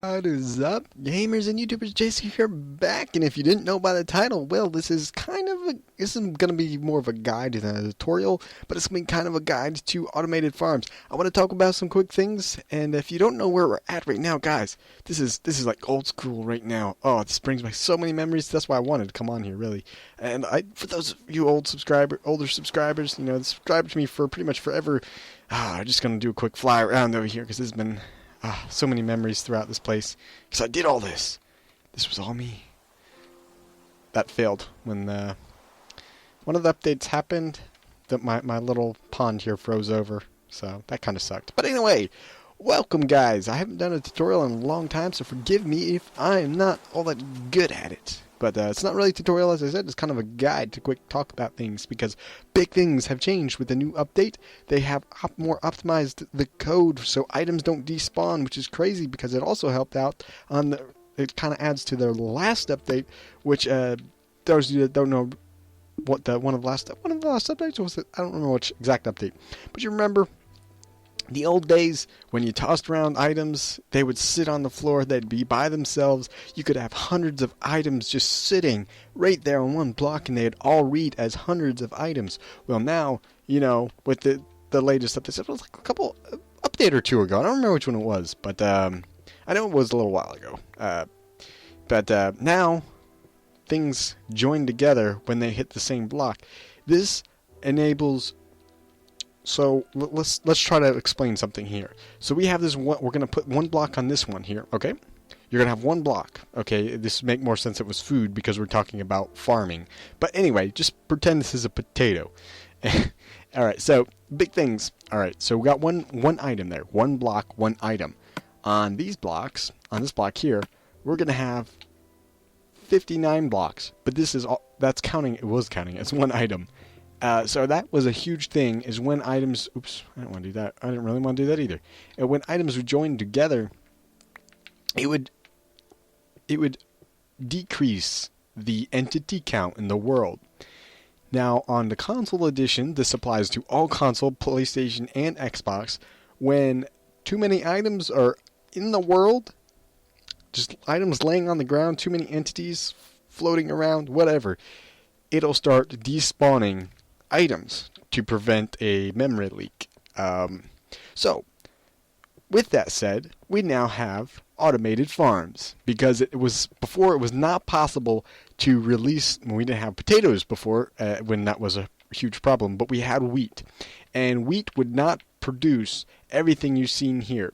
What is up, gamers and YouTubers? JC here, back, and if you didn't know by the title, well, this is gonna be more of a guide than a tutorial, but it's gonna be kind of a guide to automated farms. I want to talk about some quick things, and if you don't know where we're at right now, guys, this is like old school right now. Oh, this brings back so many memories. That's why I wanted to come on here, really. And for those of you older subscribers, that subscribe to me for pretty much forever. I'm just gonna do a quick fly around over here because this has been. So many memories throughout this place. Because I did all this. This was all me. That failed when one of the updates happened. That my little pond here froze over. So that kind of sucked. But anyway, welcome guys. I haven't done a tutorial in a long time, so forgive me if I'm not all that good at it. But it's not really a tutorial, as I said. It's kind of a guide to quick talk about things, because big things have changed with the new update. They have more optimized the code so items don't despawn, which is crazy because it also helped out on the. It kind of adds to their last update, which those of you that don't know what one of the last updates was, I don't remember which exact update, but you remember. The old days, when you tossed around items, they would sit on the floor, they'd be by themselves. You could have hundreds of items just sitting right there on one block, and they'd all read as hundreds of items. Well, now, with the latest update, it was like a couple, update or two ago. I don't remember which one it was, but I know it was a little while ago. But now, things join together when they hit the same block. This enables. So let's try to explain something here. So we have this one. We're going to put one block on this one here. Okay, you're going to have one block. Okay, this would make more sense if it was food because we're talking about farming. But anyway, just pretend this is a potato. All right. So big things. All right. So we got one item there. One block, one item. On these blocks, on this block here, we're going to have 59 blocks. But this is all. That's counting. It was counting as one item. So that was a huge thing, is when items... Oops, I don't want to do that. I didn't really want to do that either. When items were joined together, it would decrease the entity count in the world. Now, on the console edition, this applies to all console, PlayStation, and Xbox. When too many items are in the world, just items laying on the ground, too many entities floating around, whatever, it'll start despawning items to prevent a memory leak. So, with that said, we now have automated farms, because before it was not possible to release. We didn't have potatoes before, when that was a huge problem, but we had wheat, and wheat would not produce everything you've seen here.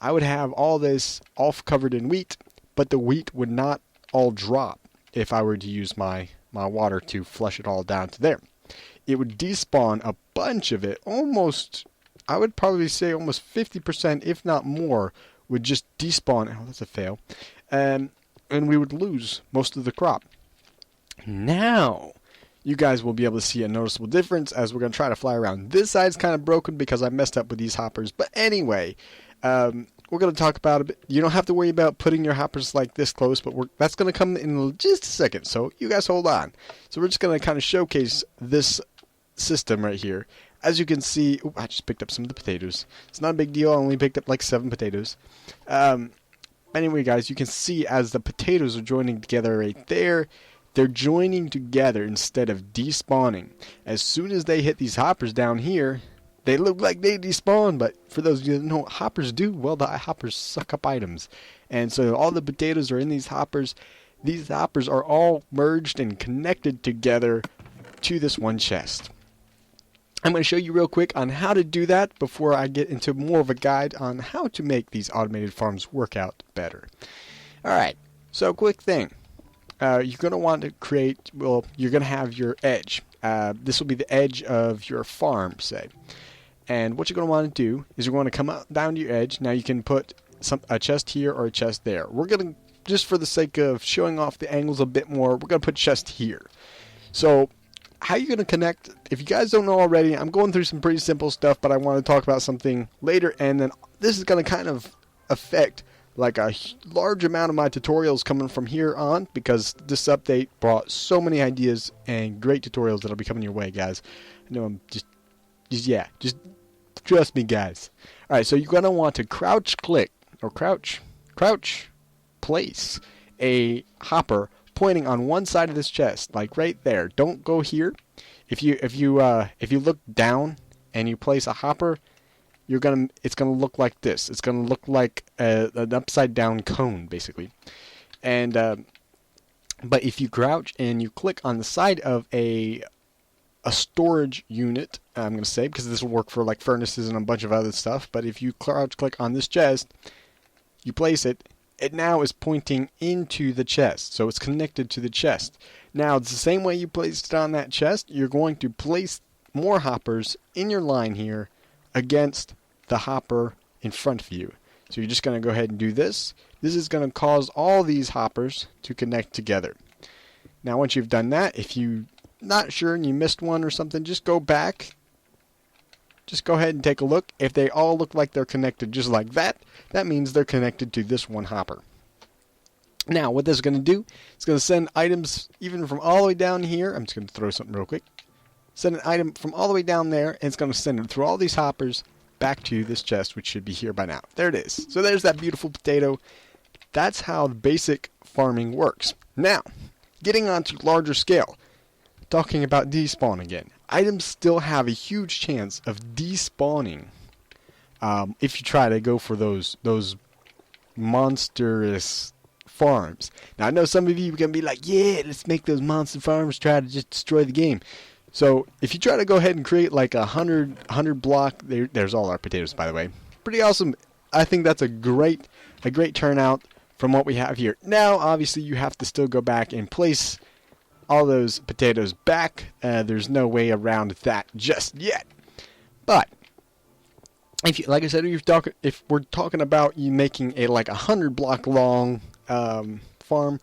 I would have all this all covered in wheat, but the wheat would not all drop if I were to use my water to flush it all down to there. It would despawn a bunch of it. I would probably say almost 50%, if not more, would just despawn. Oh, that's a fail. And we would lose most of the crop. Now, you guys will be able to see a noticeable difference as we're going to try to fly around. This side's kind of broken because I messed up with these hoppers. But anyway, we're going to talk about a bit. You don't have to worry about putting your hoppers like this close, but that's going to come in just a second. So you guys hold on. So we're just going to kind of showcase this system right here. As you can see, I just picked up some of the potatoes. It's not a big deal. I only picked up like 7 potatoes. Anyway, guys, you can see as the potatoes are joining together right there, they're joining together instead of despawning. As soon as they hit these hoppers down here, they look like they despawn, but for those of you that know what hoppers do, well, the hoppers suck up items. And so all the potatoes are in these hoppers. These hoppers are all merged and connected together to this one chest. I'm going to show you real quick on how to do that before I get into more of a guide on how to make these automated farms work out better. Alright, so quick thing. You're going to want to create, you're going to have your edge. This will be the edge of your farm, say. And what you're going to want to do is you're going to come out down to your edge. Now you can put a chest here or a chest there. We're going to, just for the sake of showing off the angles a bit more, we're going to put chest here. So, how are you going to connect? If you guys don't know already, I'm going through some pretty simple stuff, but I want to talk about something later, and then this is going to kind of affect like a large amount of my tutorials coming from here on, because this update brought so many ideas and great tutorials that'll be coming your way, guys. I know I'm just trust me, guys. Alright, so you're going to want to crouch click, or crouch crouch, place a hopper pointing on one side of this chest, like right there. Don't go here. If you look down and you place a hopper, it's gonna look like this. It's gonna look like an upside down cone, basically. And but if you crouch and you click on the side of a storage unit, I'm gonna say, because this will work for like furnaces and a bunch of other stuff. But if you crouch click on this chest, you place it. It now is pointing into the chest, so it's connected to the chest. Now, it's the same way you placed it on that chest. You're going to place more hoppers in your line here against the hopper in front of you. So you're just going to go ahead and do this. This is going to cause all these hoppers to connect together. Now, once you've done that, if you're not sure and you missed one or something, just go back. Just go ahead and take a look. If they all look like they're connected just like that, that means they're connected to this one hopper. Now, what this is going to do, it's going to send items even from all the way down here. I'm just going to throw something real quick. Send an item from all the way down there, and it's going to send it through all these hoppers back to this chest, which should be here by now. There it is. So there's that beautiful potato. That's how the basic farming works. Now, getting on to larger scale, talking about despawn again. Items still have a huge chance of despawning if you try to go for those monstrous farms. Now, I know some of you are going to be like, yeah, let's make those monster farms try to just destroy the game. So, if you try to go ahead and create like a 100 block, there's all our potatoes, by the way. Pretty awesome. I think that's a great turnout from what we have here. Now, obviously, you have to still go back and place all those potatoes back. There's no way around that just yet. But if you, like I said, if we're talking about you making a like 100 block long farm,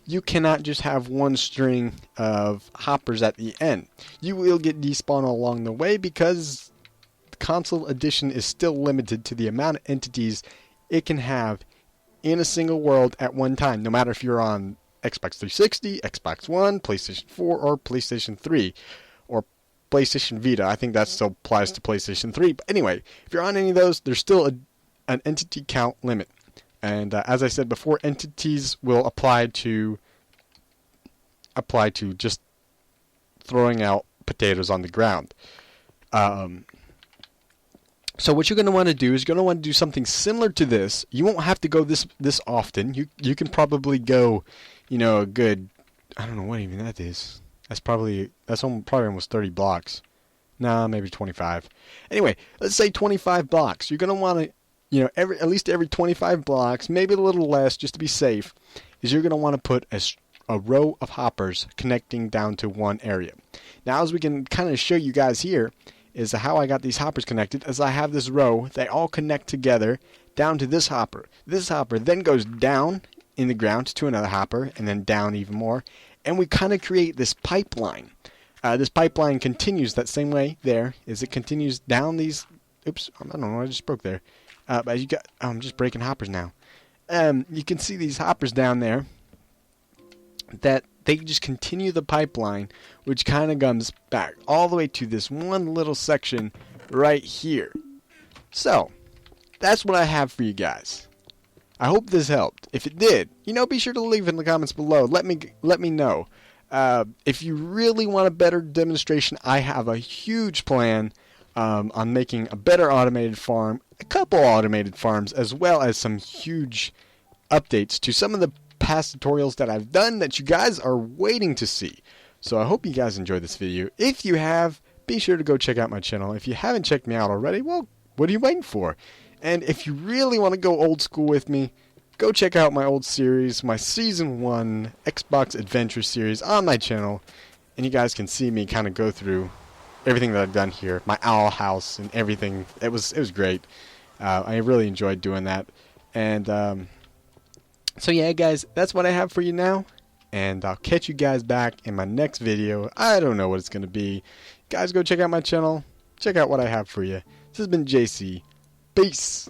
you cannot just have one string of hoppers at the end. You will get despawn along the way because the console edition is still limited to the amount of entities it can have in a single world at one time, no matter if you're on Xbox 360, Xbox One, PlayStation 4, or PlayStation 3, or PlayStation Vita. I think that still applies to PlayStation 3. But anyway, if you're on any of those, there's still an entity count limit. And as I said before, entities will apply to just throwing out potatoes on the ground. So what you're going to want to do is you're going to want to do something similar to this. You won't have to go this often. You can probably go, a good, I don't know what even that is. That's probably almost 30 blocks. Nah, maybe 25. Anyway, let's say 25 blocks. You're going to want to, at least every 25 blocks, maybe a little less, just to be safe, is you're going to want to put a row of hoppers connecting down to one area. Now, as we can kind of show you guys here, is how I got these hoppers connected. As I have this row, they all connect together down to this hopper. This hopper then goes down in the ground to another hopper, and then down even more. And we kind of create this pipeline. This pipeline continues that same way there, as it continues down these. Oops, I don't know what I just broke there. But I'm just breaking hoppers now. You can see these hoppers down there that they just continue the pipeline, which kind of comes back all the way to this one little section right here. So, that's what I have for you guys. I hope this helped. If it did, be sure to leave in the comments below. Let me know. If you really want a better demonstration, I have a huge plan on making a better automated farm, a couple automated farms, as well as some huge updates to some of the past tutorials that I've done that you guys are waiting to see. So I hope you guys enjoyed this video. If you have, be sure to go check out my channel. If you haven't checked me out already, well, what are you waiting for? And if you really want to go old school with me, go check out my old series, my Season 1 Xbox Adventure series on my channel. And you guys can see me kind of go through everything that I've done here, my owl house and everything. It was great. I really enjoyed doing that. And so yeah, guys, that's what I have for you now. And I'll catch you guys back in my next video. I don't know what it's going to be. Guys, go check out my channel. Check out what I have for you. This has been JC. Peace.